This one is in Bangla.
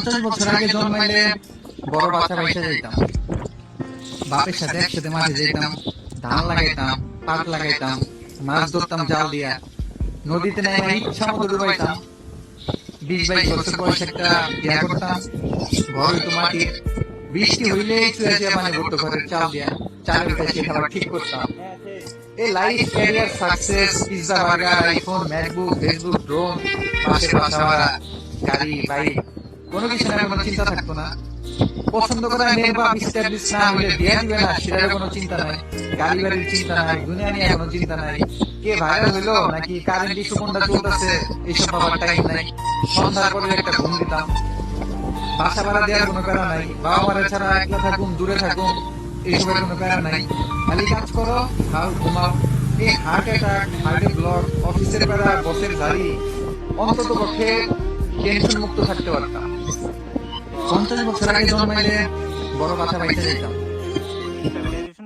50 বছর আগে জন্মাইলে বড় বাচ্চা বাইসা যাইতাম। বাপের সাথে একসাথে মাঠে যেতাম, ধান লাগাইতাম, পাট লাগাইতাম, মাছ ধরতাম জাল দিয়া, নদীতে নেমে ইচ্ছা মতো ডুবাইতাম। 20-22 বছর বয়স একটা বিয়া করতাম, ঘর হইতো মাটির, বৃষ্টি হইলে চুয়া চুয়া পানি ভরতো ঘরের চাল দিয়া, চালের কাছে খাবার ঠিক করতাম। এই life, career, success, pizza, burger, iPhone, MacBook, Facebook, drone, পাশে বাসা ভাড়া, গাড়ি, বাইক, কোনো কিছু না, কোনো চিন্তা থাকতো না। পছন্দ করা মেয়ের বাপ ইস্টাবলিশ না হইলে বিয়া দিবে না, সেটারও কোনো চিন্তা নাই। গাড়ি বাড়ির চিন্তা নাই, দুনিয়া নিয়ে কোনো চিন্তা নাই। কে ভাইরাল হইলো নাকি কারেন্ট ইস্যু কোনটা চলতেছে, এইসব বাবার টাইম নাই। সন্ধ্যার পরে একটা ঘুম দিতাম। বাসা ভাড়া দেওয়ার কোনো প্যারা নাই, বাবা মারা ছাড়া একলা থাকুন, দূরে থাকুন, এইসবের কোনো প্যারা নাই। খালি কাজ করো, খাও, ঘুমাও। এই হার্ট অ্যাটাক, হার্টে ব্লক, অফিসের প্যারা, বসের ঝাড়ি, অন্তত পক্ষে টেনশন মুক্ত থাকতে পারতাম। 50 বছর আগে জন্মাইলে বড় বাচ্চা বাইসা যেতাম।